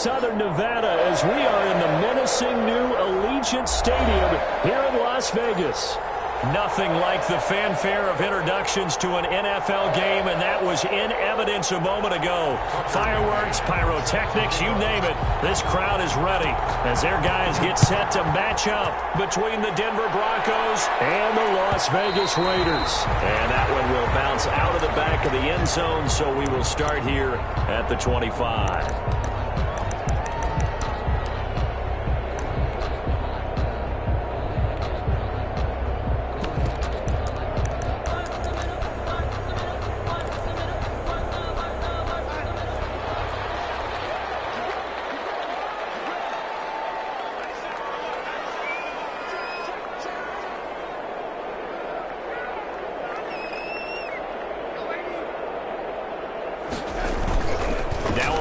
Southern Nevada as we are in the menacing new Allegiant Stadium here in Las Vegas. Nothing like the fanfare of introductions to an NFL game, and that was in evidence a moment ago. Fireworks, pyrotechnics, you name it. This crowd is ready as their guys get set to match up between the Denver Broncos and the Las Vegas Raiders. And that one will bounce out of the back of the end zone, so we will start here at the 25.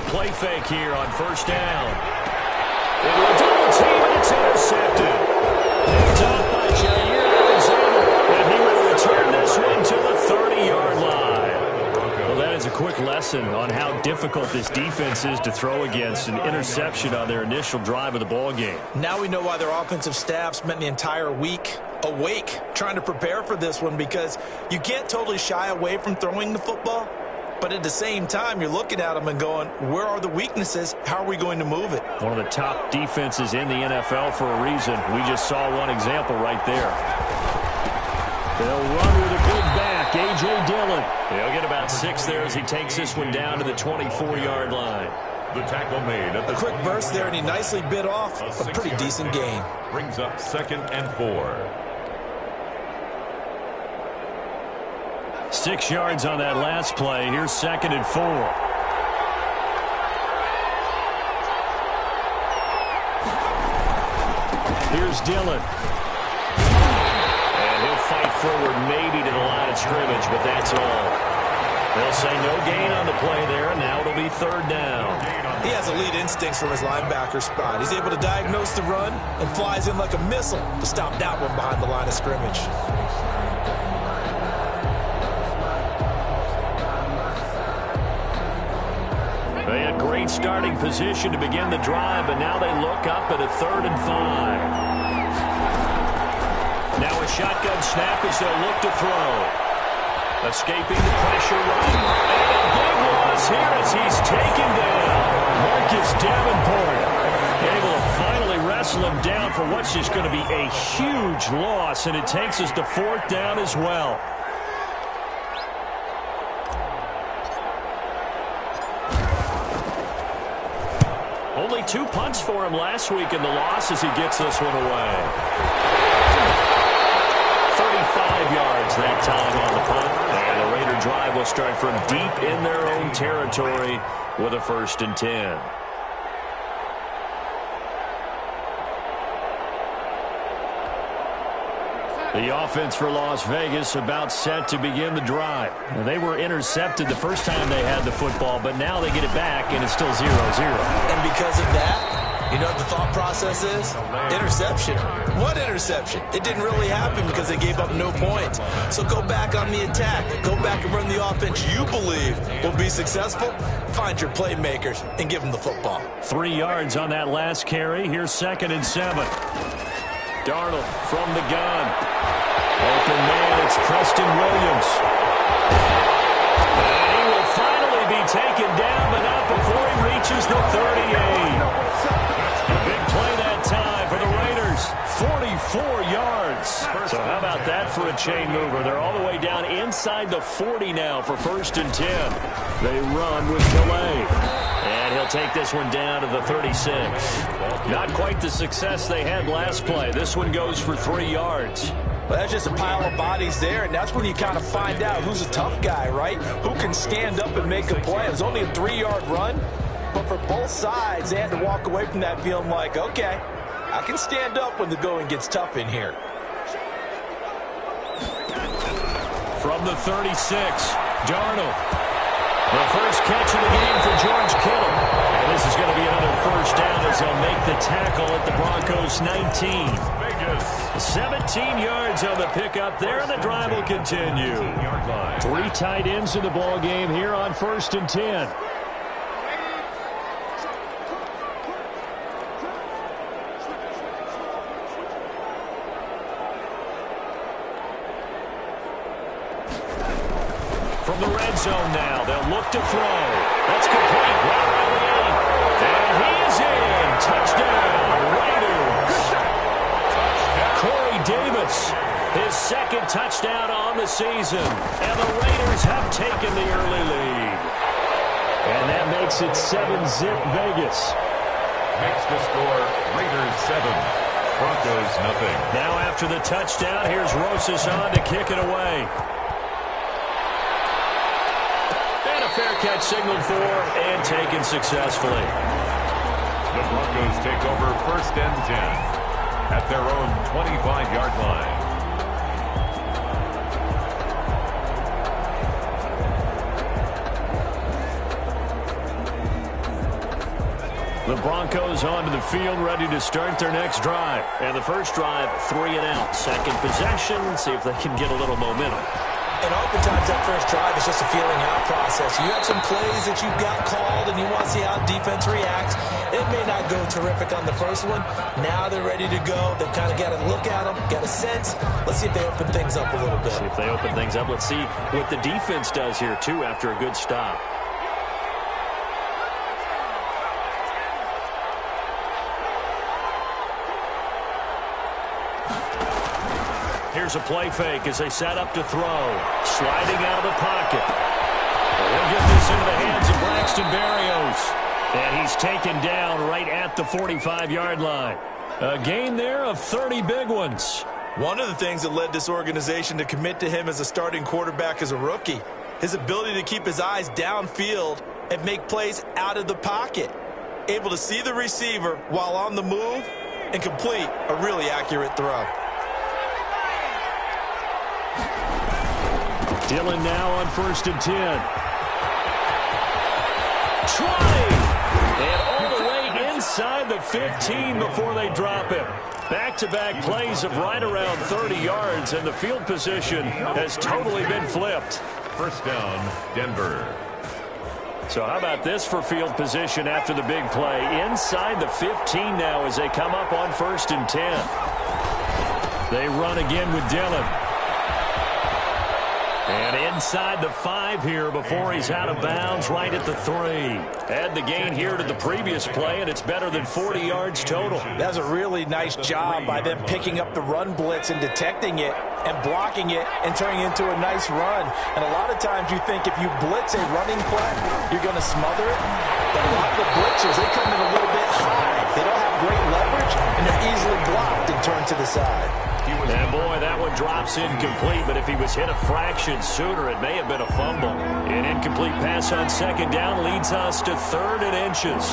Play fake here on first down. Into a double team, and it's intercepted. Picked off by Jair Alexander, and he will return this one to the 30-yard line. Well, that is a quick lesson on how difficult this defense is to throw against. An interception on their initial drive of the ball game. Now we know why their offensive staff spent the entire week awake trying to prepare for this one, because you can't totally shy away from throwing the football. But at the same time, you're looking at them and going, where are the weaknesses? How are we going to move it? One of the top defenses in the NFL for a reason. We just saw one example right there. They'll run with a big back, A.J. Dillon. He'll get about 6 there as he takes this one down to the 24-yard line. The tackle made at the quick burst there, and he nicely bit off a pretty decent gain. Brings up 2nd and 4. 6 yards on that last play. Here's 2nd and 4. Here's Dillon. And he'll fight forward maybe to the line of scrimmage, but that's all. They'll say no gain on the play there, and now it'll be 3rd down. He has elite instincts from his linebacker spot. He's able to diagnose the run and flies in like a missile to stop that one behind the line of scrimmage. They had great starting position to begin the drive, but now they look up at a 3rd and 5. Now a shotgun snap as they'll look to throw. Escaping the pressure run. And a big loss here as he's taken down. Marcus Davenport able to finally wrestle him down for what's just going to be a huge loss, and it takes us to 4th down as well. Only 2 punts for him last week in the loss as he gets this one away. 35 yards that time on the punt. And the Raider drive will start from deep in their own territory with a 1st and 10. The offense for Las Vegas about set to begin the drive. Now, they were intercepted the first time they had the football, but now they get it back, and it's still 0-0. And because of that, you know what the thought process is? Interception. What interception? It didn't really happen because they gave up no points. So go back on the attack. Go back and run the offense you believe will be successful. Find your playmakers and give them the football. 3 yards on that last carry. Here's 2nd and 7. Darnold from the gun. Open man, it's Preston Williams. And he will finally be taken down, but not before he reaches the 38. A big play that time for the Raiders. 44 yards. So how about that for a chain mover? They're all the way down inside the 40 now for 1st and 10. They run with delay. And he'll take this one down to the 36. Not quite the success they had last play. This one goes for 3 yards. Well, that's just a pile of bodies there, and that's when you kind of find out who's a tough guy, right? Who can stand up and make a play. It was only a 3-yard run, but for both sides, they had to walk away from that feeling like, okay, I can stand up when the going gets tough in here. From the 36, Darnold. The first catch of the game for George Kittle. And this is going to be another 1st down as they'll make the tackle at the Broncos 19. 17 yards on the pickup there, and the drive will continue. 3 tight ends in the ball game here on 1st and 10. from the red zone now. They'll look to throw. That's complete. Right around the 8. And he is in. Touchdown, Raiders. Corey Davis, his second touchdown on the season. And the Raiders have taken the early lead. And that makes it 7-zip Vegas. Makes the score Raiders 7, Broncos nothing. Now after the touchdown, here's Rosas on to kick it away. And a fair catch signaled for and taken successfully. The Broncos take over 1st and 10 at their own 25-yard line. The Broncos onto the field, ready to start their next drive. And the first drive, 3 and out. Second possession, see if they can get a little momentum. And oftentimes that first drive is just a feeling out process. You have some plays that you've got called and you want to see how defense reacts. It may not go terrific on the first one. Now they're ready to go. They've kind of got to look at them, got a sense. Let's see if they open things up a little bit. See if they open things up. Let's see what the defense does here, too, after a good stop. Here's a play fake as they set up to throw. Sliding out of the pocket. They'll get this into the hands of Braxton Berrios. And he's taken down right at the 45-yard line. A gain there of 30 big ones. One of the things that led this organization to commit to him as a starting quarterback as a rookie, his ability to keep his eyes downfield and make plays out of the pocket. Able to see the receiver while on the move and complete a really accurate throw. Dillon now on 1st and 10. Trotting! And all the way inside the 15 before they drop him. Back-to-back plays of right around 30 yards, and the field position has totally been flipped. First down, Denver. So how about this for field position after the big play? Inside the 15 now as they come up on 1st and 10. They run again with Dillon. And inside the 5 here before he's out of bounds right at the 3. Add the gain here to the previous play, and it's better than 40 yards total. That's a really nice job by them picking up the run blitz and detecting it and blocking it and turning it into a nice run. And a lot of times you think if you blitz a running play, you're going to smother it. But a lot of the blitzers, they come in a little bit high. They don't have great leverage, and they're easily blocked and turned to the side. And boy, that one drops incomplete, but if he was hit a fraction sooner, it may have been a fumble. An incomplete pass on 2nd down leads us to 3rd and inches.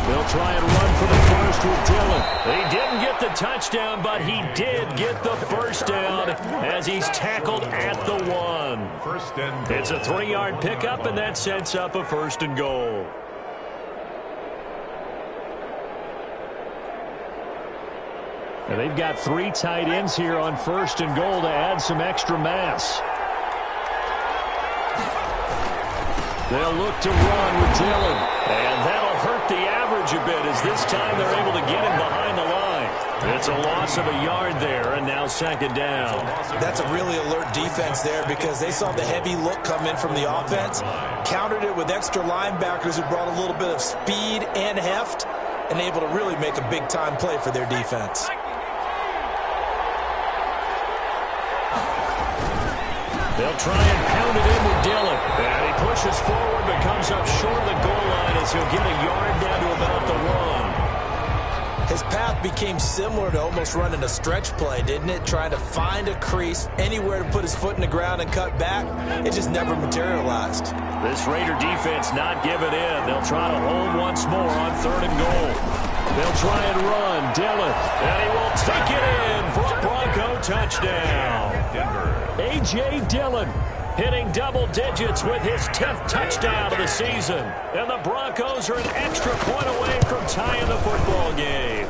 They'll try and run for the first with Dillon. He didn't get the touchdown, but he did get the first down as he's tackled at the 1. First and goal. It's a 3-yard pickup, and that sets up a 1st and goal. And they've got 3 tight ends here on 1st and goal to add some extra mass. They'll look to run with Dillon. And that'll hurt the average a bit as this time they're able to get him behind the line. It's a loss of a yard there, and now 2nd down. That's a really alert defense there because they saw the heavy look come in from the offense, countered it with extra linebackers who brought a little bit of speed and heft, and able to really make a big-time play for their defense. They'll try and pound it in with Dillon. And he pushes forward but comes up short of the goal line as he'll get a yard down to about the 1. His path became similar to almost running a stretch play, didn't it? Trying to find a crease, anywhere to put his foot in the ground and cut back. It just never materialized. This Raider defense not giving in. They'll try to hold once more on 3rd and goal. They'll try and run. Dillon. And he will take it in for a Bronco touchdown. Denver. A.J. Dillon hitting double digits with his 10th touchdown of the season. And the Broncos are an extra point away from tying the football game.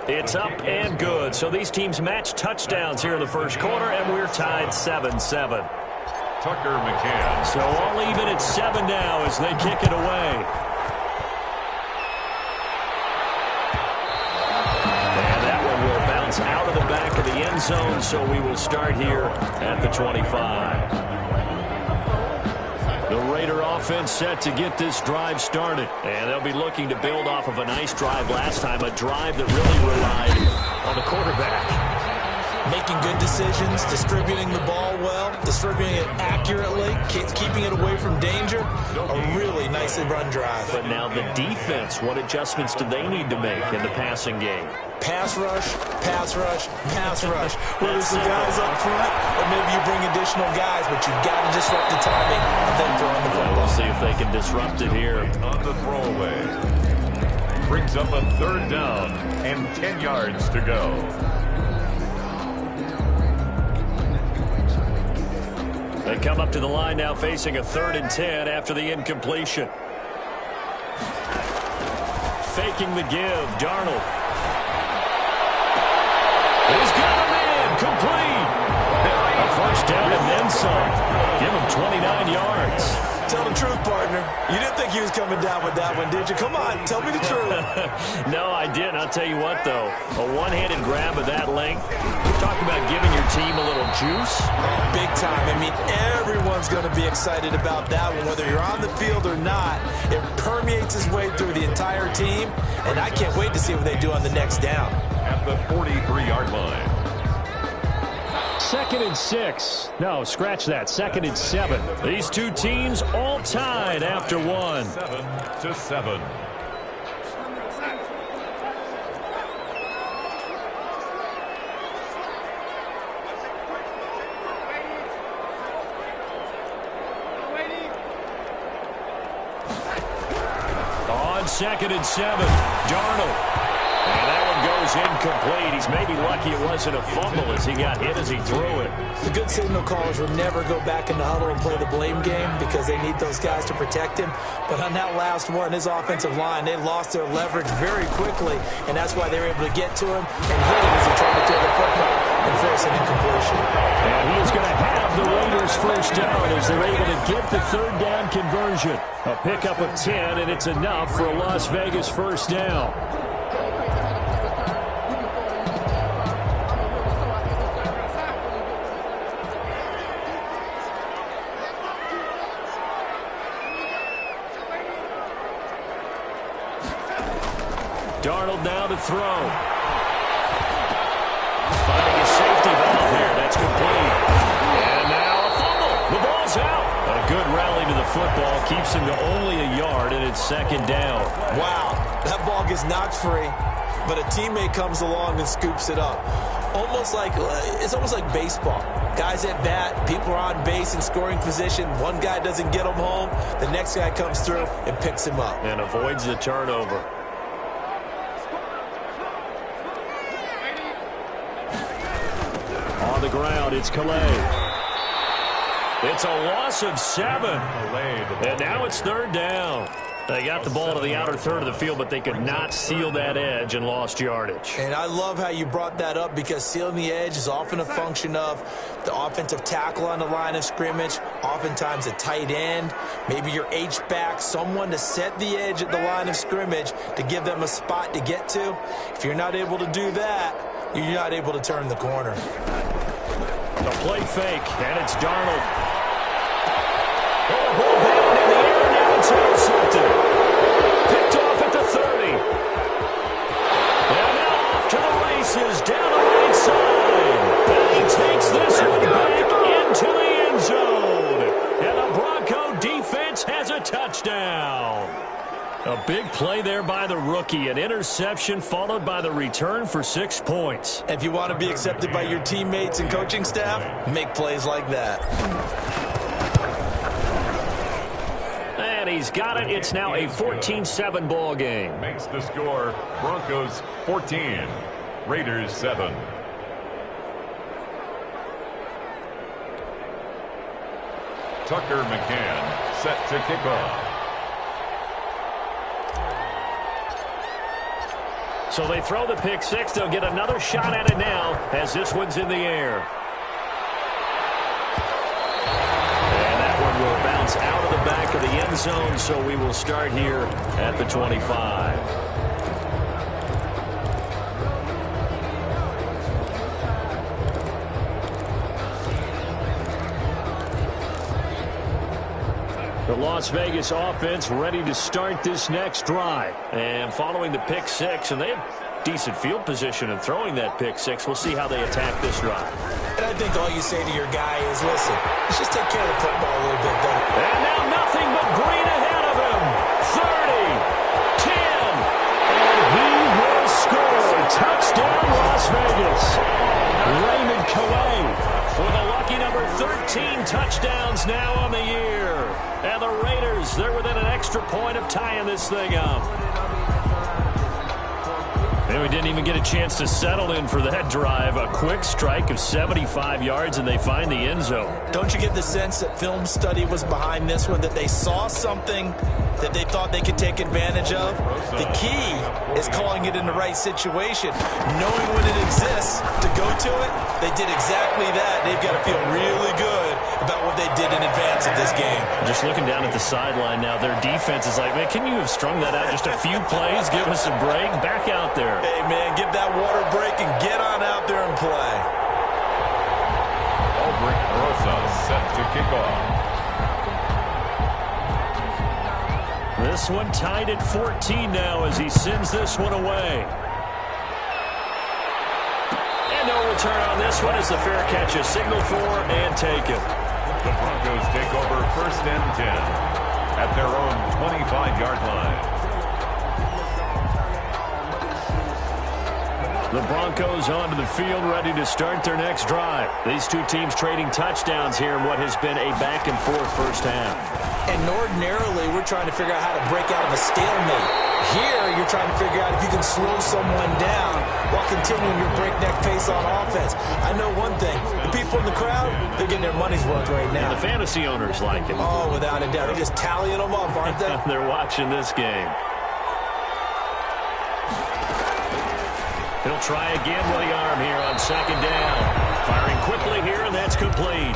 It's up and good. So these teams match touchdowns here in the first quarter, and we're tied 7-7. Tucker McCann. So all even at 7 now as they kick it away. bounce out of the back of the end zone, so we will start here at the 25. The Raider offense set to get this drive started. And they'll be looking to build off of a nice drive last time, a drive that really relied on the quarterback. Making good decisions, distributing the ball well, distributing it accurately, keeping it away from danger. A really nicely run drive. But now the defense, what adjustments do they need to make in the passing game? Pass rush, pass rush, pass rush. Whether it's the guys up front or maybe you bring additional guys, but you've got to disrupt the timing of them throwing the football. We'll see if they can disrupt it here. On the throwaway. Brings up a 3rd down and 10 yards to go. They come up to the line now facing a 3rd and 10 after the incompletion. Faking the give, Darnold. He's got him in, complete. A 1st down and then some. Give him 29 yards. Tell the truth, partner. You didn't think he was coming down with that one, did you? Come on, tell me the truth. No, I didn't. I'll tell you what, though. A one-handed grab of that length. Talk about giving your team a little juice. Big time. I mean, everyone's going to be excited about that one, whether you're on the field or not. It permeates its way through the entire team, and I can't wait to see what they do on the next down. At the 43-yard line. 2nd and 6. No, scratch that. 2nd and 7. These two teams all tied after one. 7-7. On 2nd and 7, Darnold. And that one goes incomplete. He's maybe lucky it wasn't a fumble as he got hit as he threw it. The good signal callers will never go back in the huddle and play the blame game because they need those guys to protect him. But on that last one, his offensive line, they lost their leverage very quickly, and that's why they were able to get to him and hit him as he tried to throw the football and force an incompletion. And he is going to have the Raiders 1st down as they're able to get the 3rd down conversion. A pickup of 10, and it's enough for a Las Vegas 1st down. Darnold now to throw. Finding a safety valve here. That's complete. And now a fumble. The ball's out. A good rally to the football. Keeps him to only a yard, and it's 2nd down. Wow, that ball gets knocked free, but a teammate comes along and scoops it up. It's almost like baseball. Guys at bat, people are on base in scoring position. One guy doesn't get him home. The next guy comes through and picks him up. And avoids the turnover. On the ground, it's Calais. It's a loss of 7. And now it's 3rd down. They got the ball to the outer third of the field, but they could not seal that edge and lost yardage. And I love how you brought that up because sealing the edge is often a function of the offensive tackle on the line of scrimmage, oftentimes a tight end, maybe your H-back, someone to set the edge at the line of scrimmage to give them a spot to get to. If you're not able to do that, you're not able to turn the corner. A play fake, and it's Darnold. Oh, ball down in the air, now it's intercepted. Picked off at the 30. And now off to the races, down the right side. And he takes this one back into the end zone. And the Bronco defense has a touchdown. A big play there by the rookie. An interception followed by the return for 6 points. If you want to be accepted by your teammates and coaching staff, make plays like that. And he's got it. It's now a 14-7 ball game. Makes the score Broncos 14, Raiders 7. Tucker McCann set to kick off. So they throw the pick six. They'll get another shot at it now as this one's in the air. And that one will bounce out of the back of the end zone, so we will start here at the 25. The Las Vegas offense ready to start this next drive. And following the pick six, and they have decent field position in throwing that pick six. We'll see how they attack this drive. And I think all you say to your guy is, listen, let's just take care of the football a little bit better. And now nothing but green ahead of him. 30, 10, and he will score. Touchdown, Las Vegas. Raymond Calais with a lucky number 13 touchdowns now on the year. And the Raiders, they're within an extra point of tying this thing up. And we didn't even get a chance to settle in for that drive. A quick strike of 75 yards, and they find the end zone. Don't you get the sense that film study was behind this one, that they saw something that they thought they could take advantage of? The key is calling it in the right situation. Knowing when it exists to go to it, they did exactly that. They've got to feel really good about what they did in advance of this game. Just looking down at the sideline now, their defense is like, man, can you have strung that out just a few plays? Give us a break. Back out there. Hey, man, give that water break and get on out there and play. Aldrich Rosa set to kick off. This one tied at 14 now as he sends this one away. And no return on this one as the fair catch is signaled for and taken. The Broncos take over 1st and 10 at their own 25-yard line. The Broncos onto the field, ready to start their next drive. These two teams trading touchdowns here in what has been a back-and-forth first half. And ordinarily, we're trying to figure out how to break out of a stalemate. Here, you're trying to figure out if you can slow someone down while continuing your breakneck pace on offense. I know one thing. The people in the crowd, they're getting their money's worth right now. And the fantasy owners like it. Oh, without a doubt. They're just tallying them up, aren't they? They're watching this game. He'll try again with the arm here on 2nd down. Firing quickly here, and that's complete.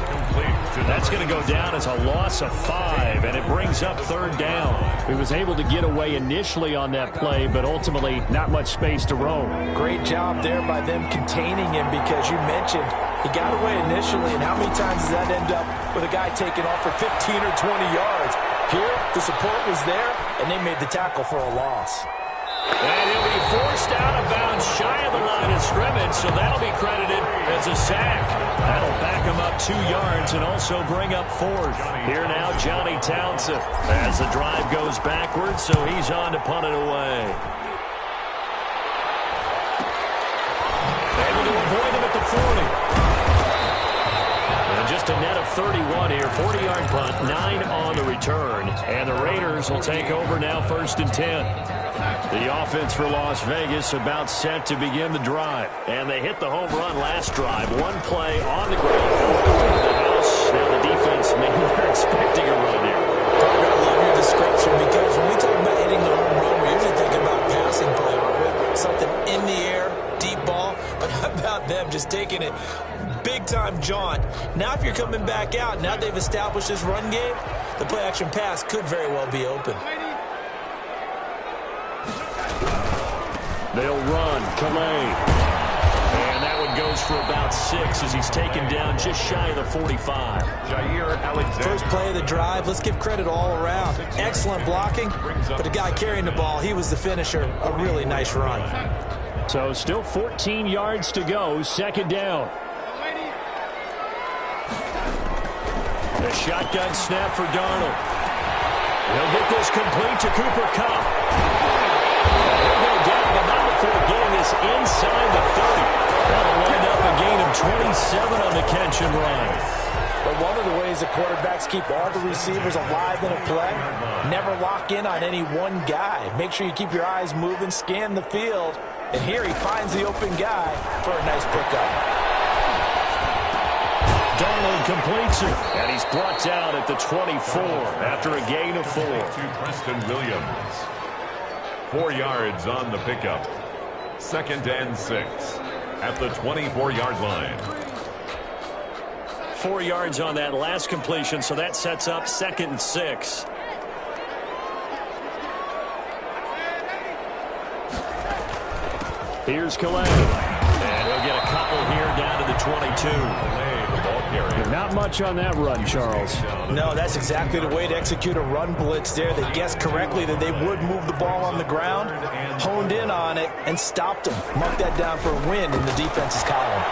That's going to go down as a loss of 5, and it brings up 3rd down. He was able to get away initially on that play, but ultimately not much space to roam. Great job there by them containing him, because you mentioned he got away initially, and how many times does that end up with a guy taking off for 15 or 20 yards? Here, the support was there, and they made the tackle for a loss. And he'll be forced out of bounds shy of the line of scrimmage, so that'll be credited as a sack. That'll back him up 2 yards and also bring up 4th. Here now, Johnny Townsend as the drive goes backwards, so he's on to punt it away. Able to avoid him at the 40. And just a net of 31 here, 40-yard punt, 9 on the return. And the Raiders will take over now 1st and 10. The offense for Las Vegas about set to begin the drive. And they hit the home run last drive. One play on the ground. The house. Now the defense, maybe they're expecting a run here. I love your description, because when we talk about hitting the home run, we're usually thinking about passing play, aren't we? Something in the air, deep ball. But how about them just taking it big-time jaunt? Now if you're coming back out, now they've established this run game, the play-action pass could very well be open. They'll run. Calais. And that one goes for about 6 as he's taken down just shy of the 45. Jair Alexander. First play of the drive, let's give credit all around. Excellent blocking, but the guy carrying the ball, he was the finisher. A really nice run. So still 14 yards to go. 2nd down. The shotgun snap for Darnold. He'll get this complete to Cooper Kupp. He'll go down, but not before getting this inside the 30. That'll wind up a gain of 27 on the catch and run. But one of the ways the quarterbacks keep all the receivers alive in a play, never lock in on any one guy. Make sure you keep your eyes moving, scan the field, and here he finds the open guy for a nice pickup. Darnold completes it, and he's brought down at the 24 after a gain of 4. To Preston Williams. 4 yards on the pickup. 2nd and 6 at the 24-yard line. 4 yards on that last completion, so that sets up 2nd and 6. Here's Calais. And he'll get a couple here down to the 22. Calais, the ball carrier. Not much on that run, Charles. No, that's exactly the way to execute a run blitz there. They guessed correctly that they would move the ball on the ground, honed in on it, and stopped them. Mark that down for a win in the defense's column.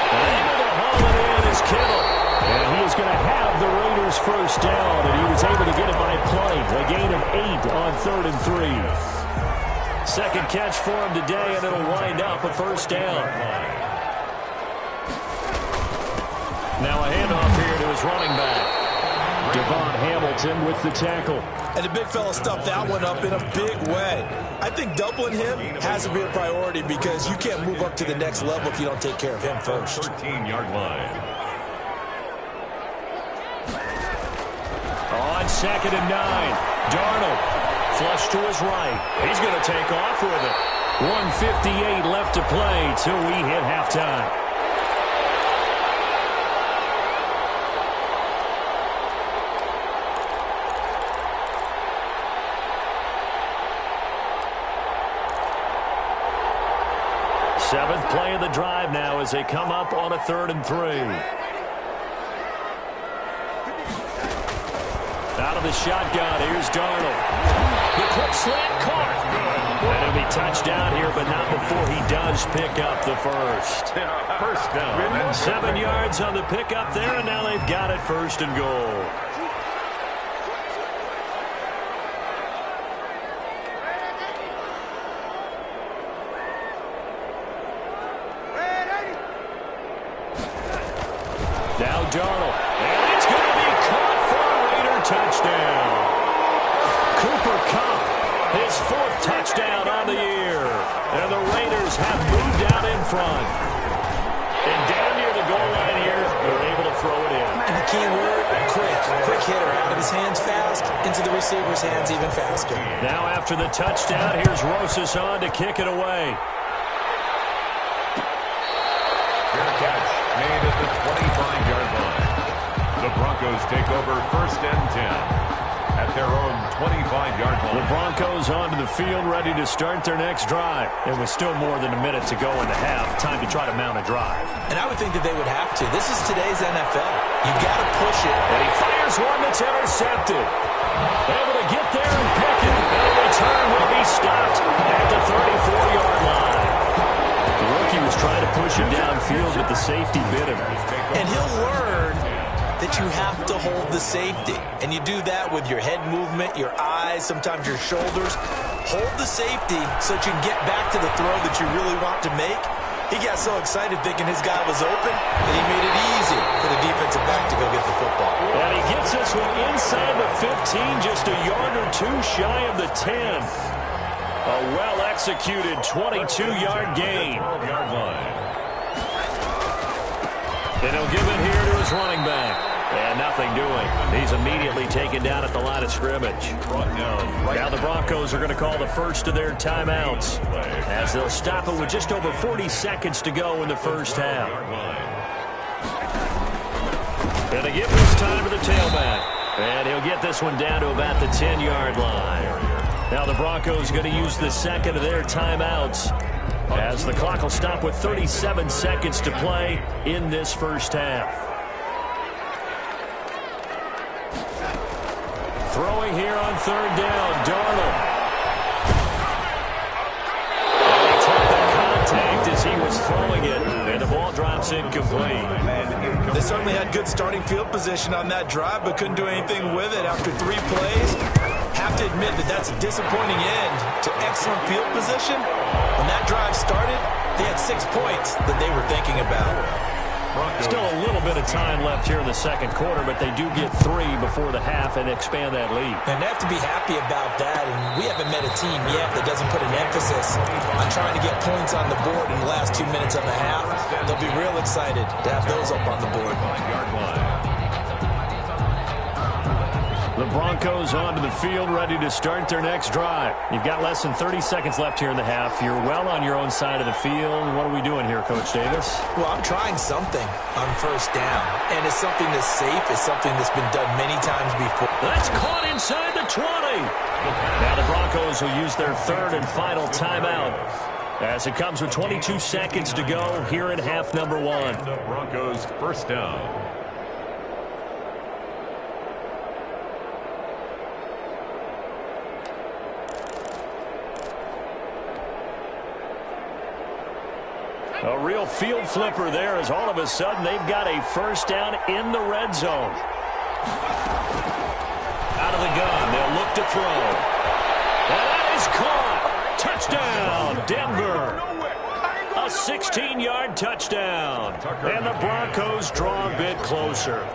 Able to haul it in is Kittle. And he is going to have the Raiders first down, and he was able to get it by play. A gain of 8 on 3rd and 3. Second catch for him today, and it'll wind up a first down. Now a handoff here to his running back. Devon Hamilton with the tackle. And the big fella stuffed that one up in a big way. I think doubling him has to be a priority because you can't move up to the next level if you don't take care of him first. 13-yard line. On 2nd and 9, Darnold flush to his right. He's going to take off with it. 1:58 left to play till we hit halftime. Seventh play of the drive now as they come up on a 3rd and 3. Out of the shotgun, here's Darnold. The quick slant caught. And it'll be touchdown here, but not before he does pick up the first. First down. 7 yards on the pickup there, and now they've got it 1st and goal. Now Darnold. And it's going to be caught for a Raider touchdown. Cooper Kupp, his 4th touchdown on the year. And the Raiders have moved out in front. And down near the goal line here, they're able to throw it in. And the key word, quick. Quick hitter out of his hands fast, into the receiver's hands even faster. Now after the touchdown, here's Rosas on to kick it away. Fair catch made at the 25-yard line. The Broncos take over 1st and 10 at their own 25-yard line. The Broncos onto the field ready to start their next drive. It was still more than a minute to go in the half. Time to try to mount a drive. And I would think that they would have to. This is today's NFL. You got to push it. And he fires one that's intercepted. Able to get there and pick it. And the return will be stopped at the 34-yard line. The rookie was trying to push him downfield, but the safety bit him. And he'll learn that you have to hold the safety. And you do that with your head movement, your eyes, sometimes your shoulders. Hold the safety so that you can get back to the throw that you really want to make. He got so excited thinking his guy was open that he made it easy for the defensive back to go get the football. And he gets this one inside the 15, just a yard or two shy of the 10. A well-executed 22-yard gain. And he'll give it here to his running back. And nothing doing. He's immediately taken down at the line of scrimmage. Now the Broncos are going to call the first of their timeouts as they'll stop it with just over 40 seconds to go in the first half. And they give this time to the tailback. And he'll get this one down to about the 10-yard line. Now the Broncos going to use the second of their timeouts as the clock will stop with 37 seconds to play in this first half. Throwing here on 3rd down, Darnold. And he took the contact as he was throwing it, and the ball drops incomplete. They certainly had good starting field position on that drive, but couldn't do anything with it after 3 plays. Have to admit that that's a disappointing end to excellent field position. When that drive started, they had 6 points that they were thinking about. Still a little bit of time left here in the second quarter, but they do get 3 before the half and expand that lead. And they have to be happy about that, and we haven't met a team yet that doesn't put an emphasis on trying to get points on the board in the last 2 minutes of the half. They'll be real excited to have those up on the board. The Broncos onto the field ready to start their next drive. You've got less than 30 seconds left here in the half. You're well on your own side of the field. What are we doing here, Coach Davis? Well, I'm trying something on first down, and it's something that's safe. It's something that's been done many times before. That's caught inside the 20. Now the Broncos will use their 3rd and final timeout As it comes with 22 seconds to go here in half number one. The Broncos first down. A real field flipper there as all of a sudden they've got a first down in the red zone. Out of the gun, they'll look to throw. And that is caught. Touchdown, Denver. A 16-yard touchdown. And the Broncos draw a bit closer.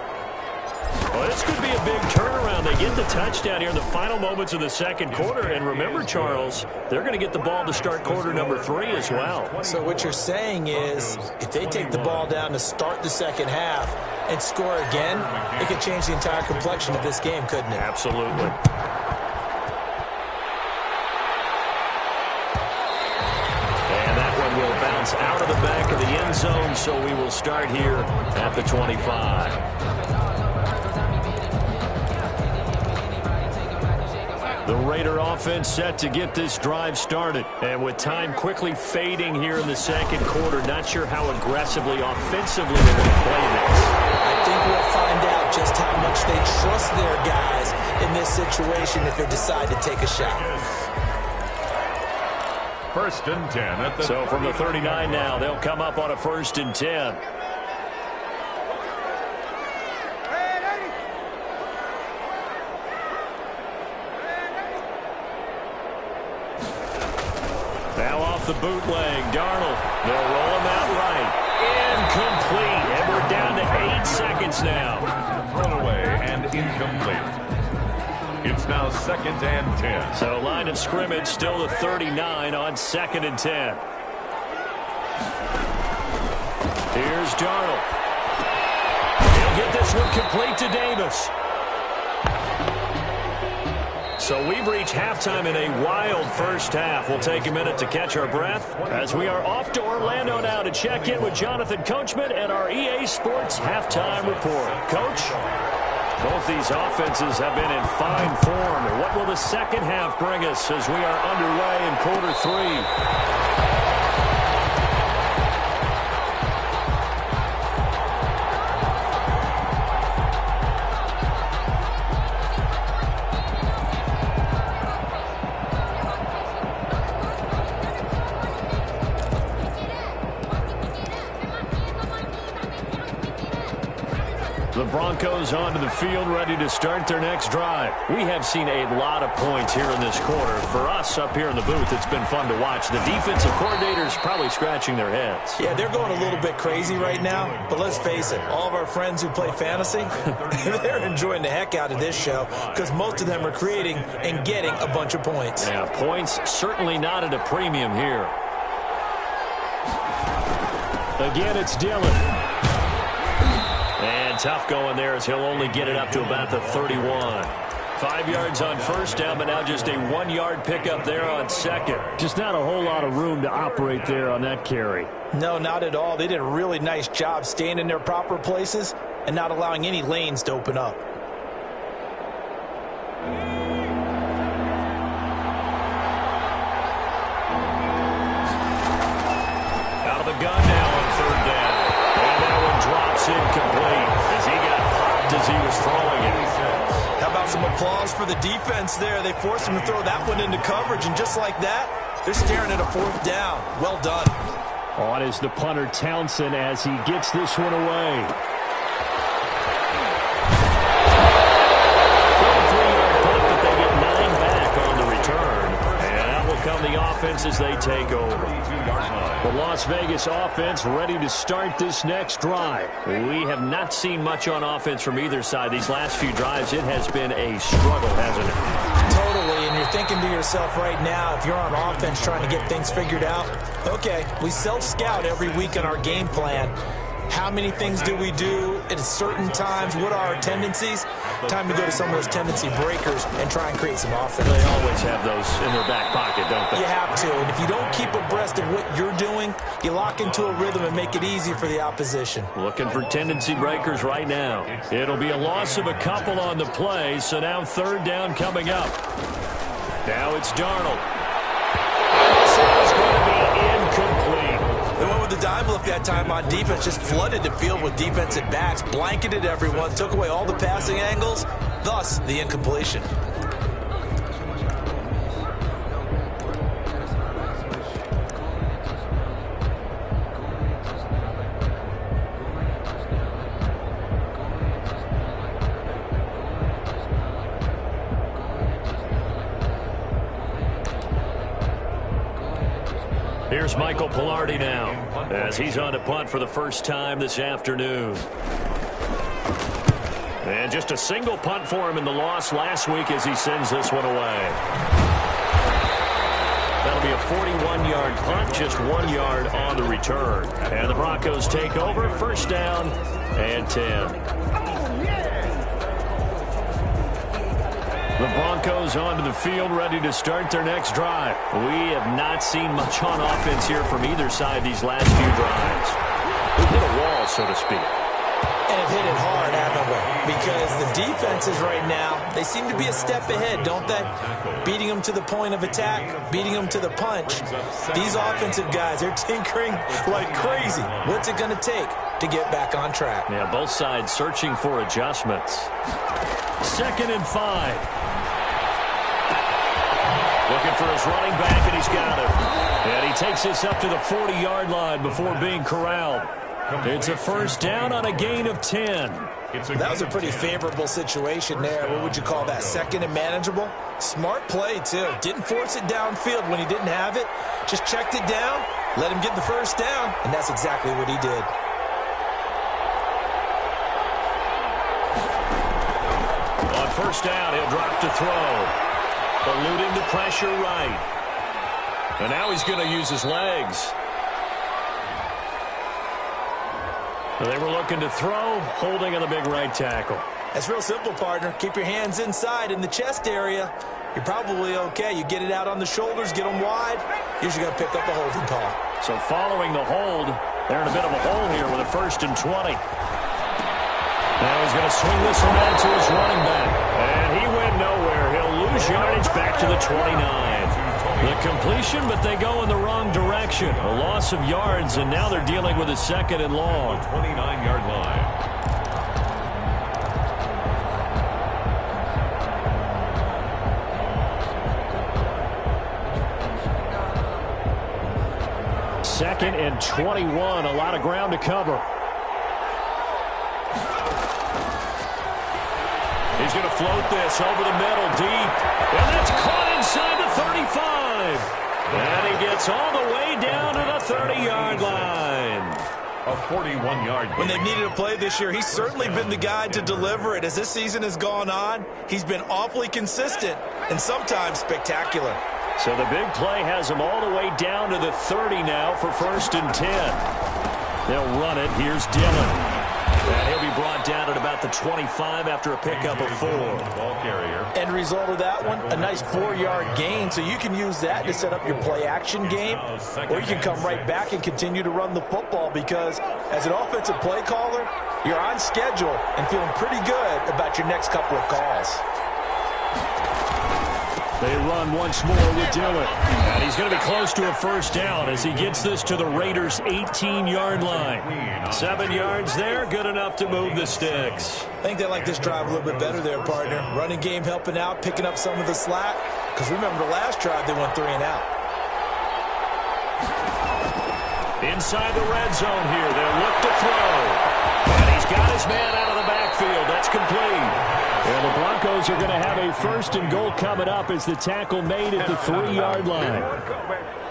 Well, this could be a big turnaround. They get the touchdown here in the final moments of the second quarter. And remember, Charles, they're going to get the ball to start quarter number 3 as well. So what you're saying is if they take the ball down to start the second half and score again, it could change the entire complexion of this game, couldn't it? Absolutely. Will bounce out of the back of the end zone, so we will start here at the 25. The Raider offense set to get this drive started. And with time quickly fading here in the second quarter, not sure how aggressively, offensively they're going to play this. I think we'll find out just how much they trust their guys in this situation if they decide to take a shot. First and 10 at the So from the 39 now, they'll come up on a first and 10. Now off the bootleg, Darnold. They'll roll him out right. Incomplete. And we're down to 8 seconds now. thrown away and incomplete. It's now second and 10. So line of scrimmage still the 39 on second and 10. Here's Darnold. He'll get this one complete to Davis. So we've reached halftime in a wild first half. We'll take a minute to catch our breath as we are off to Orlando now to check in with Jonathan Coachman and our EA Sports halftime report. Coach? Both these offenses have been in fine form. What will the second half bring us as we are underway in quarter 3? The Broncos onto the field, ready to start their next drive. We have seen a lot of points here in this quarter. For us up here in the booth, it's been fun to watch. The defensive coordinators probably scratching their heads. Yeah, they're going a little bit crazy right now. But let's face it, all of our friends who play fantasy, they're enjoying the heck out of this show because most of them are creating and getting a bunch of points. Yeah, points certainly not at a premium here. Again, it's Dillon. And tough going there as he'll only get it up to about the 31. 5 yards on first down, but now just a 1-yard pickup there on second. Just not a whole lot of room to operate there on that carry. No, not at all. They did a really nice job staying in their proper places and not allowing any lanes to open up. Out of the gun now on third down. And that one drops incomplete as he got popped as he was throwing it. How about some applause for the defense there? They forced him to throw that one into coverage, and just like that, they're staring at a fourth down. Well done. On is the punter Townsend as he gets this one away. 3-yard punt, but they get 9 back on the return. And out will come the offense as they take over. The Las Vegas offense ready to start this next drive. We have not seen much on offense from either side. These last few drives, it has been a struggle, hasn't it? Totally, and you're thinking to yourself right now, if you're on offense trying to get things figured out, okay, we self-scout every week on our game plan. How many things do we do at certain times? What are our tendencies? Time to go to some of those tendency breakers and try and create some offense. They always have those in their back pocket, don't they? You have to, and if you don't keep abreast of what you're doing, you lock into a rhythm and make it easy for the opposition. Looking for tendency breakers right now. It'll be a loss of a couple on the play, so now third down coming up. Now it's Darnold. This is going to be incomplete. They went with the dime look that time on defense, just flooded the field with defensive backs, blanketed everyone, took away all the passing angles, thus the incompletion. Here's Michael Pilardi now, as he's on to punt for the first time this afternoon. And just a single punt for him in the loss last week as he sends this one away. That'll be a 41-yard punt, just 1 yard on the return. And the Broncos take over, first down and 10. The Broncos onto the field, ready to start their next drive. We have not seen much on offense here from either side these last few drives. We've hit a wall, so to speak. And have hit it hard, haven't we? Because the defenses right now, they seem to be a step ahead, don't they? Beating them to the point of attack, beating them to the punch. These offensive guys, they're tinkering like crazy. What's it going to take to get back on track? Yeah, both sides searching for adjustments. 2nd and 5. Looking for his running back, and he's got him. And he takes this up to the 40-yard line before being corralled. It's a first down on a gain of 10. That was a pretty favorable situation there. What would you call that? Second and manageable? Smart play, too. Didn't force it downfield when he didn't have it. Just checked it down, let him get the first down, and that's exactly what he did. On first down, he'll drop to throw. Eluding the pressure right. And now he's going to use his legs. They were looking to throw, holding on the big right tackle. That's real simple, partner. Keep your hands inside in the chest area. You're probably okay. You get it out on the shoulders, get them wide. Usually going to pick up a holding call. So following the hold, they're in a bit of a hole here with a 1st and 20. Now he's going to swing this one out to his running back. And he went nowhere. He'll lose yardage back to the 29. The completion, but they go in the wrong direction. A loss of yards, and now they're dealing with a 2nd and long. 29-yard line. Second and 21, a lot of ground to cover. He's going to float this over the middle, deep. And that's caught inside the 35. And he gets all the way down to the 30-yard line. A 41-yard gain. When they've needed a play this year, he's certainly been the guy to deliver it. As this season has gone on, he's been awfully consistent and sometimes spectacular. So the big play has him all the way down to the 30 now for 1st and 10. They'll run it. Here's Dillon. And he'll be brought down at about the 25 after a pickup of 4. Ball carrier. End result of that one, a nice 4-yard gain. So you can use that to set up your play-action game, or you can come right back and continue to run the football because as an offensive play caller, you're on schedule and feeling pretty good about your next couple of calls. They run once more with Dillon. And he's going to be close to a first down as he gets this to the Raiders' 18-yard line. 7 yards there, good enough to move the sticks. I think they like this drive a little bit better there, partner. Running game helping out, picking up some of the slack. Because remember the last drive, they went 3 and out. Inside the red zone here, they'll look to throw. And he's got his man out of the backfield. That's complete. And the Broncos are going to have a 1st and goal coming up as the tackle made at the 3-yard line.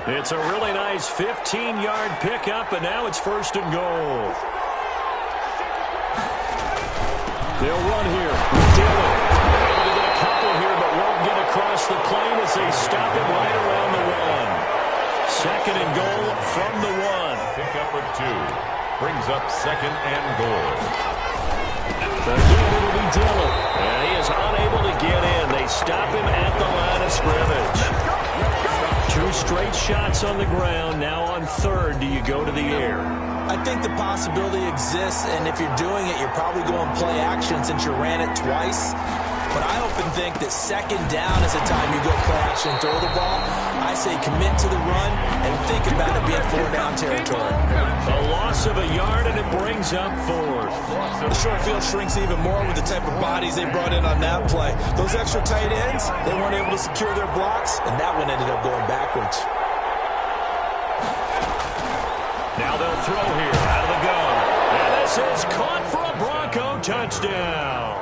It's a really nice 15-yard pickup, and now it's 1st and goal. They'll run here with Dillon. Able to get a couple here, but won't get across the plane as they stop it right around the 1. 2nd and goal from the 1. Pickup of 2. Brings up 2nd and goal. Again, it'll be Dillon. And he is unable to get in. They stop him at the line of scrimmage. 2 straight shots on the ground. Now on 3rd, do you go to the air? I think the possibility exists, and if you're doing it, you're probably going play action since you ran it twice. But I often think that second down is the time you go play action and throw the ball. I say commit to the run and think about it being 4-down territory. A loss of a yard, and it brings up 4th. The short field shrinks even more with the type of bodies they brought in on that play. Those extra tight ends, they weren't able to secure their blocks, and that one ended up going backwards. Now they'll throw here out of the gun. And this is caught for a Bronco touchdown.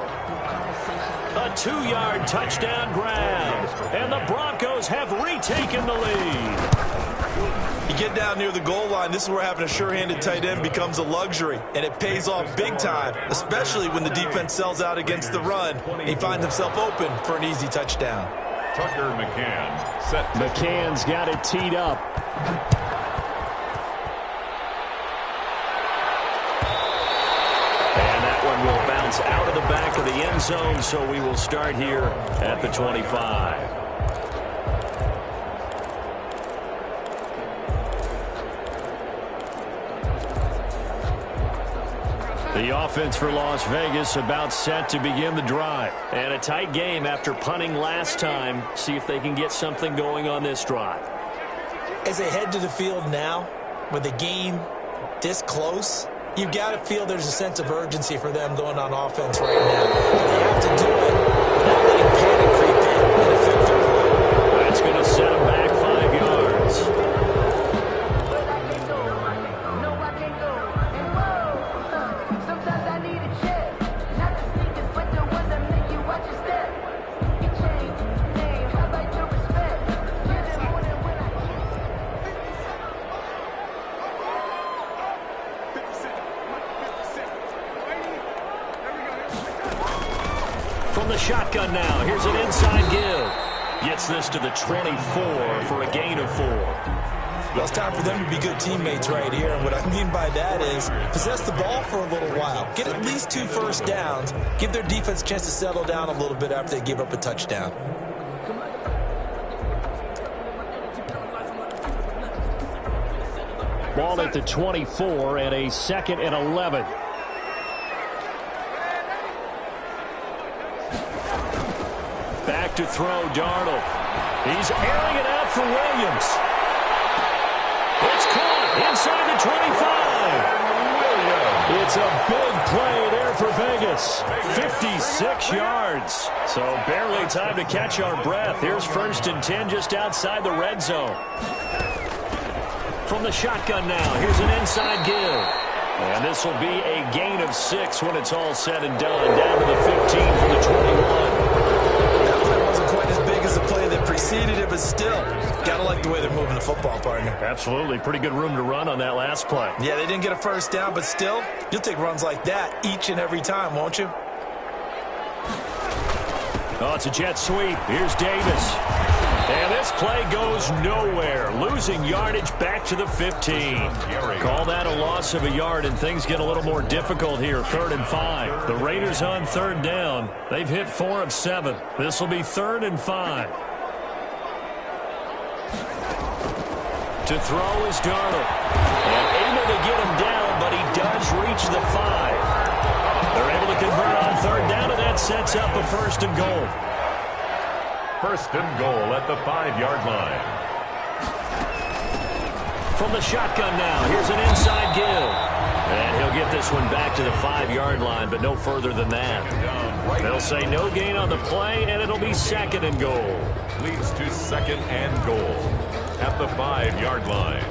A 2-yard touchdown grab. And the Broncos have retaken the lead. You get down near the goal line, this is where having a sure-handed tight end becomes a luxury, and it pays off big time, especially when the defense sells out against the run. He finds himself open for an easy touchdown. Tucker McCann set. McCann's got it teed up. And that one will bounce out of the back of the end zone, so we will start here at the 25. The offense for Las Vegas about set to begin the drive. And a tight game after punting last time. See if they can get something going on this drive. As they head to the field now, with the game this close, you've got to feel there's a sense of urgency for them going on offense right now. But they have to do it without letting panic creep in and affect their play. That's going to set them back 5 yards. From the shotgun now, here's an inside give. Gets this to the 24 for a gain of 4. Well, it's time for them to be good teammates right here. And what I mean by that is possess the ball for a little while. Get at least 2 first downs. Give their defense a chance to settle down a little bit after they give up a touchdown. Ball at the 24 and a 2nd and 11. Back to throw, Darnold. He's airing it out for Williams. It's caught inside the 25. It's a big play there for Vegas. 56 yards. So barely time to catch our breath. Here's 1st and 10 just outside the red zone. From the shotgun now, here's an inside give. And this will be a gain of 6 when it's all said and done. Down to the 15 from the 21. The play that preceded it, but still, gotta like the way they're moving the football, partner. Absolutely. Pretty good room to run on that last play. Yeah, they didn't get a first down, but still, you'll take runs like that each and every time, won't you? Oh, it's a jet sweep. Here's Davis. And this play goes nowhere. Losing yardage back to the 15. Call that a loss of a yard, and things get a little more difficult here. 3rd and 5. The Raiders on 3rd down. They've hit 4 of 7. This will be 3rd and 5. To throw is Darnold. And able to get him down, but he does reach the 5. They're able to convert on 3rd down, and that sets up a 1st and goal. 1st and goal at the 5-yard line. From the shotgun now, here's an inside give. And he'll get this one back to the 5-yard line, but no further than that. They'll say no gain on the play, and it'll be 2nd and goal. Leads to 2nd and goal at the 5-yard line.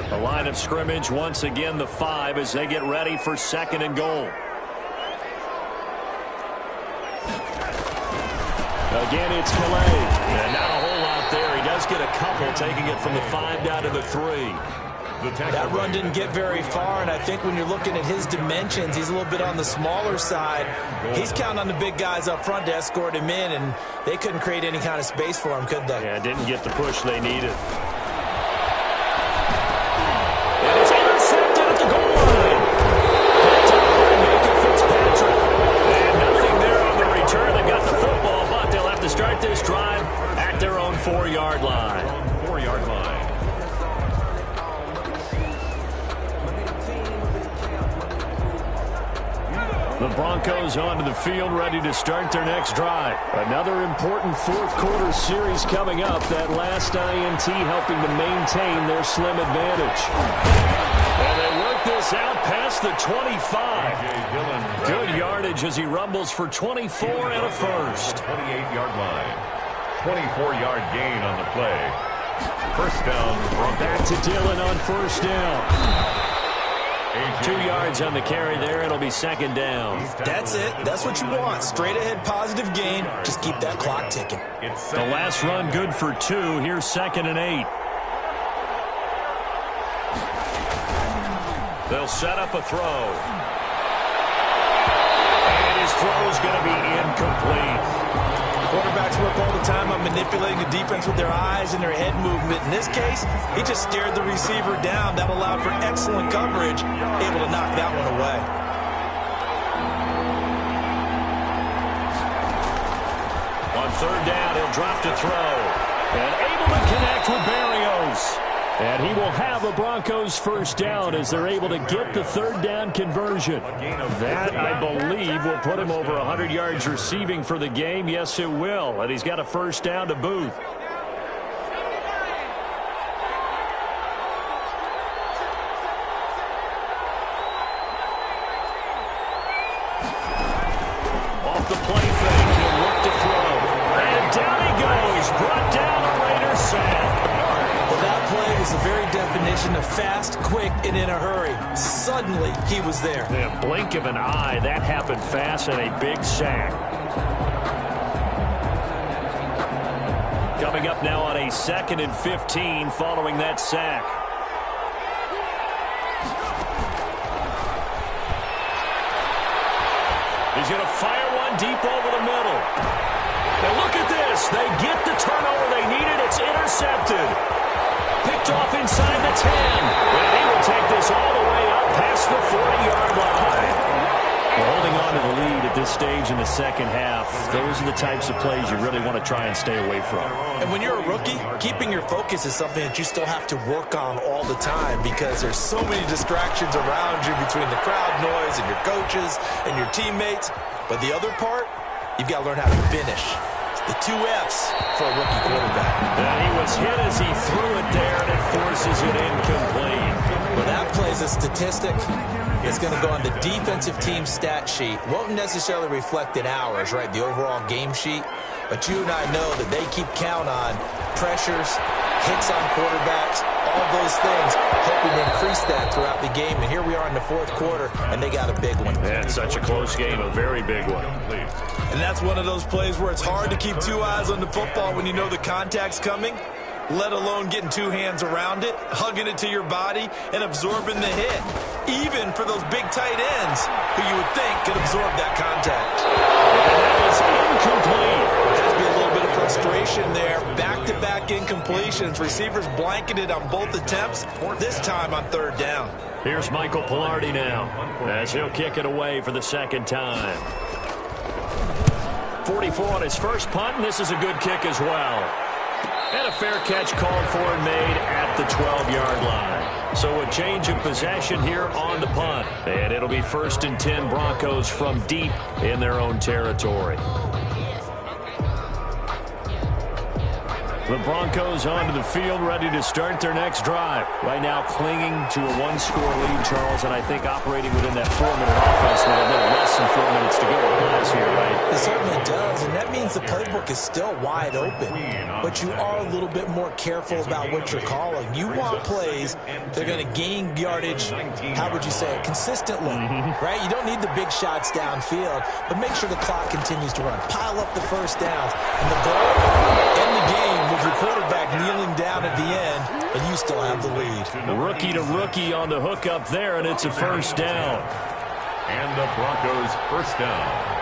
The line of scrimmage, once again, the 5 as they get ready for 2nd and goal. Again, it's Calais. And not a whole lot there. He does get a couple, taking it from the 5 down to the 3. That run didn't get very far, and I think when you're looking at his dimensions, he's a little bit on the smaller side. He's counting on the big guys up front to escort him in, and they couldn't create any kind of space for him, could they? Yeah, didn't get the push they needed. And it's intercepted at the goal line. Picked up by Micah Fitzpatrick. And nothing there on the return. They got the football, but they'll have to start this drive at their own 4-yard line. 4-yard line. The Broncos onto the field, ready to start their next drive. Another important fourth-quarter series coming up. That last INT helping to maintain their slim advantage. And they work this out past the 25. Good yardage as he rumbles for 24 and a first. 28-yard line. 24-yard gain on the play. First down, Broncos. Back to Dillon on first down. 2 yards on the carry there. It'll be second down. That's it. That's what you want. Straight ahead positive gain. Just keep that clock ticking. The last run good for 2. Here's 2nd and 8. They'll set up a throw. And his throw's going to be incomplete. Quarterbacks work all the time on manipulating the defense with their eyes and their head movement. In this case, he just stared the receiver down. That allowed for excellent coverage, able to knock that one away. On third down, he'll drop to throw. And able to connect with Berrios. And he will have a Broncos first down as they're able to get the third down conversion. That, I believe, will put him over 100 yards receiving for the game. Yes, it will. And he's got a first down to boot. Off the play fake, he'll look to throw. And down he goes. Brought down a Raider sack. That play was the very definition of fast, quick, and in a hurry. Suddenly, he was there. The blink of an eye, that happened fast and a big sack. Coming up now on a 2nd and 15 following that sack. He's going to fire one deep over the middle. And look at this. They get the turnover they needed. It's intercepted. Picked off inside the 10. And he will take this all the way up past the 40-yard line. Well, holding on to the lead at this stage in the second half, those are the types of plays you really want to try and stay away from. And when you're a rookie, keeping your focus is something that you still have to work on all the time because there's so many distractions around you between the crowd noise and your coaches and your teammates. But the other part, you've got to learn how to finish. The 2 F's for a rookie quarterback. And he was hit as he threw it there, and it forces it incomplete. Well, that play's a statistic that's going to go on the defensive team stat sheet. Won't necessarily reflect in ours, right, the overall game sheet. But you and I know that they keep count on pressures, hits on quarterbacks, all those things, hoping to increase that throughout the game. And here we are in the fourth quarter, and they got a big one. Yeah, it's such a close game, a very big one. And that's one of those plays where it's hard to keep 2 eyes on the football when you know the contact's coming, let alone getting 2 hands around it, hugging it to your body, and absorbing the hit. Even for those big tight ends who you would think could absorb that contact. And that is incomplete. There has to be a little bit of frustration there. Back-to-back incompletions. Receivers blanketed on both attempts, this time on third down. Here's Michael Pilardi now as he'll kick it away for the second time. 44 on his first punt, and this is a good kick as well. And a fair catch called for and made at the 12-yard line. So a change of possession here on the punt. And it'll be 1st and 10 Broncos from deep in their own territory. The Broncos onto the field, ready to start their next drive. Right now clinging to a 1-score lead, Charles, and I think operating within that 4-minute offense with a little less than 4 minutes to go. It here, right? It certainly does, and that means the playbook is still wide open. But you are a little bit more careful about what you're calling. You want plays that are going to gain yardage, how would you say it, consistently, right? You don't need the big shots downfield, but make sure the clock continues to run. Pile up the first downs, and the goal, end the game with your quarterback kneeling down at the end, and you still have the lead. Rookie to rookie on the hook up there, and it's a first down. And the Broncos first down.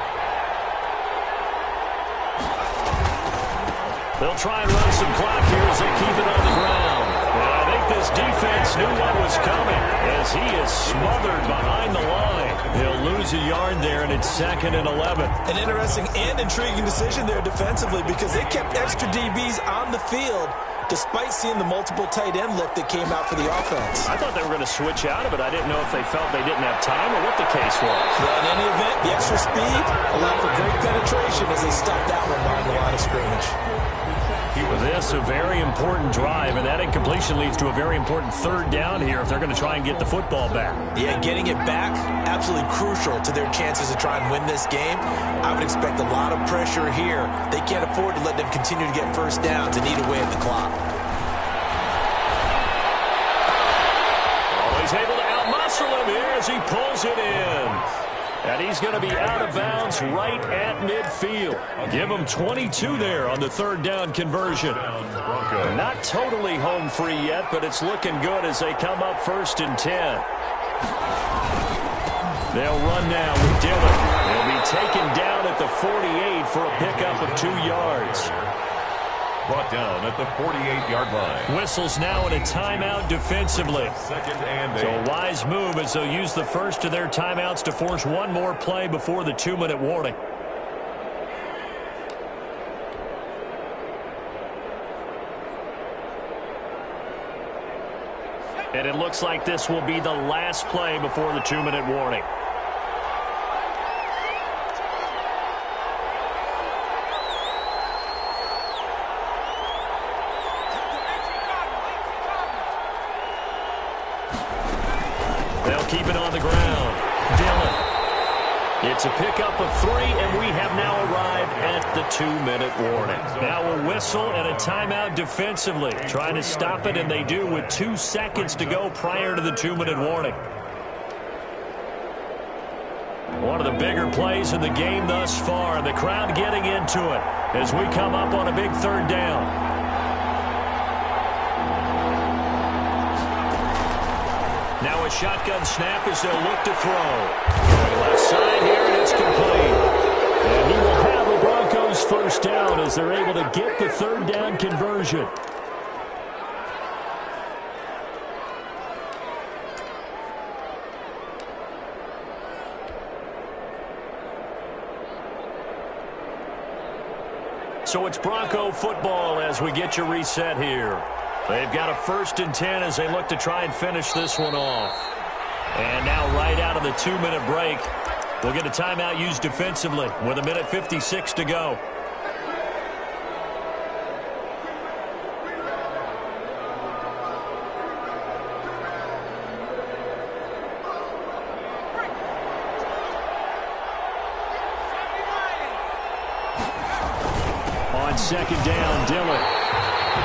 They'll try and run some clock here as they keep it on the ground. And I think this defense knew what was coming as he is smothered behind the line. He'll lose a yard there, and it's 2nd and 11. An interesting and intriguing decision there defensively because they kept extra DBs on the field despite seeing the multiple tight end look that came out for the offense. I thought they were going to switch out of it. I didn't know if they felt they didn't have time or what the case was. Well, in any event, the extra speed allowed for great penetration as they stopped that one behind the line of scrimmage. This a very important drive, and that incompletion leads to a very important third down here if they're going to try and get the football back. Yeah, getting it back, absolutely crucial to their chances to try and win this game. I would expect a lot of pressure here. They can't afford to let them continue to get first downs and eat away at the clock. Oh, he's able to outmuscle him here as he pulls it in. And he's going to be out of bounds right at midfield. Give him 22 there on the third down conversion. Not totally home free yet, but it's looking good as they come up 1st and 10. They'll run now with Dillon. They'll be taken down at the 48 for a pickup of 2 yards. Brought down at the 48-yard line. Whistles now in a timeout defensively. 2nd and 8. So a wise move as they'll use the first of their timeouts to force one more play before the 2-minute warning. And it looks like this will be the last play before the 2-minute warning. Keep it on the ground. Dillon. It's a pickup of 3, and we have now arrived at the 2-minute warning. Now a whistle and a timeout defensively. Trying to stop it, and they do with 2 seconds to go prior to the 2-minute warning. One of the bigger plays in the game thus far, and the crowd getting into it as we come up on a big third down. Now a shotgun snap as they'll look to throw. Going left side here, and it's complete. And he will have the Broncos first down as they're able to get the third down conversion. So it's Bronco football as we get you reset here. They've got a 1st and 10 as they look to try and finish this one off. And now right out of the 2-minute break, we'll get a timeout used defensively with 1:56 to go. On 2nd down, Dillon.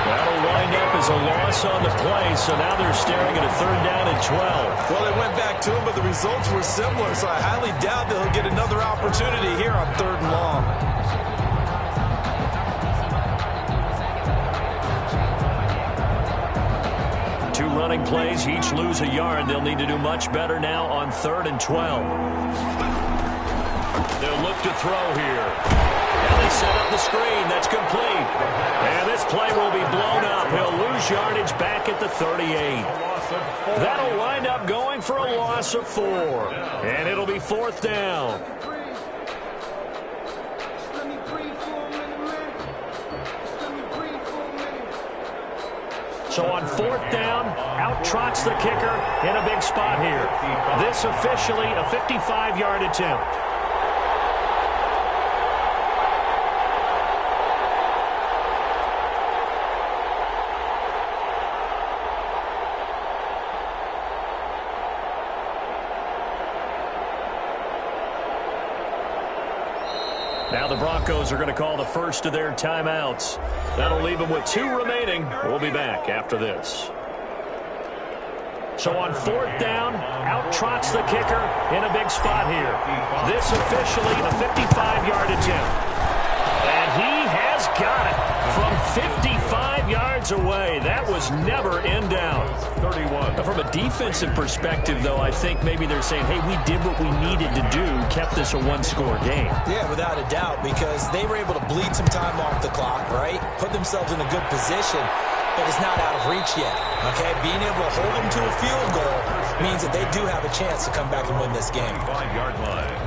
That'll wind up as a loss on the play, so now they're staring at a 3rd down and 12. Well, they went back to him, but the results were similar, so I highly doubt that he'll get another opportunity here on 3rd and long. Two running plays, each lose a yard. They'll need to do much better now on 3rd and 12. They'll look to throw here. And they set up the screen. That's complete. And this play will be blown up. He'll lose yardage back at the 38. That'll wind up going for a loss of 4. And it'll be 4th down. So on 4th down, out trots the kicker in a big spot here. This officially a 55-yard attempt. Now the Broncos are going to call the first of their timeouts. That'll leave them with 2 remaining. We'll be back after this. So on 4th down, out trots the kicker in a big spot here. This officially a 55-yard attempt. And he has got it from 55 yards away. That was never in down. 31. From a defensive perspective, though, I think maybe they're saying, hey, we did what we needed to do, kept this a 1-score game. Yeah, without a doubt, because they were able to bleed some time off the clock, right? Put themselves in a good position, but it's not out of reach yet, okay? Being able to hold them to a field goal means that they do have a chance to come back and win this game. 5-yard line.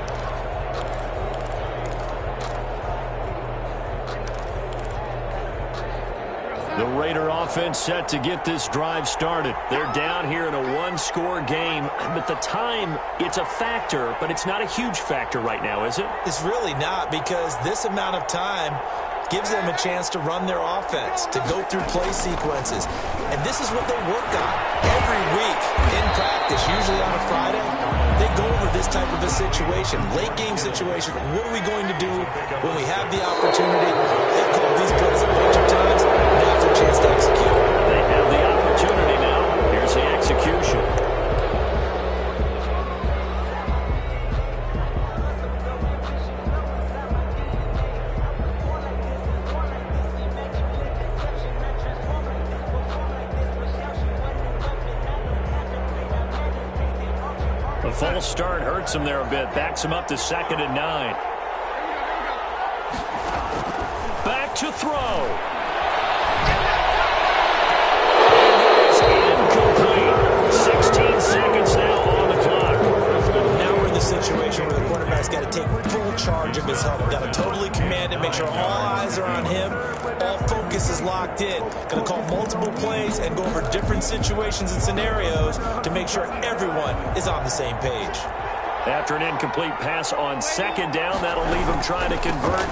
The Raider offense set to get this drive started. They're down here in a one-score game, but the time, it's a factor, but it's not a huge factor right now, is it? It's really not, because this amount of time gives them a chance to run their offense, to go through play sequences. And this is what they work on every week in practice, usually on a Friday. They go over this type of a situation, late game situation. What are we going to do when we have the opportunity? They've called these plays a bunch of times. Now's their chance to execute. They have the opportunity now. Here's the execution. The false start hurts him there a bit. Backs him up to 2nd and 9. Back to throw. Incomplete. 16 seconds now on the clock. Now we're in the situation where the quarterback's got to take full charge of his helmet. Got to totally command it, make sure all eyes are on him. All focus is locked in. Going to call multiple plays and go over different situations and scenarios to make sure everyone is on the same page. After an incomplete pass on 2nd down, that'll leave him trying to convert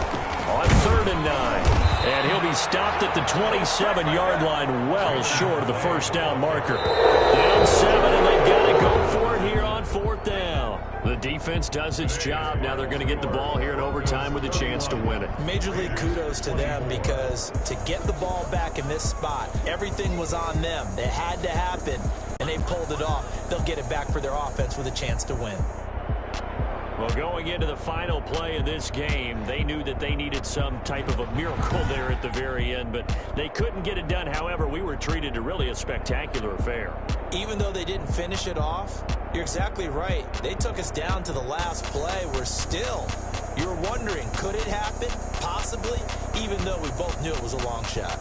on 3rd and 9. And he'll be stopped at the 27-yard line, well short of the first down marker. Down 7, and they've got to go for it here on 4th down. The defense does its job. Now they're going to get the ball here in overtime with a chance to win it. Major league kudos to them, because to get the ball back in this spot, everything was on them. It had to happen, and they pulled it off. They'll get it back for their offense with a chance to win. Well, going into the final play of this game, they knew that they needed some type of a miracle there at the very end, but they couldn't get it done. However, we were treated to really a spectacular affair. Even though they didn't finish it off, you're exactly right. They took us down to the last play. You're wondering, could it happen? Possibly, even though we both knew it was a long shot.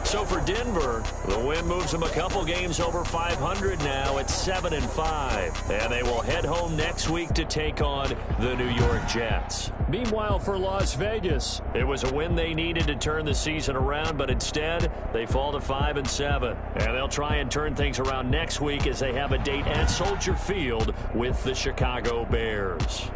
So for Denver, the win moves them a couple games over 500 now at 7-5. And they will head home next week to take on the New York Jets. Meanwhile, for Las Vegas, it was a win they needed to turn the season around, but instead, they fall to 5-7. And they'll try and turn things around next week as they have a date at Soldier Field with the Chicago Bears.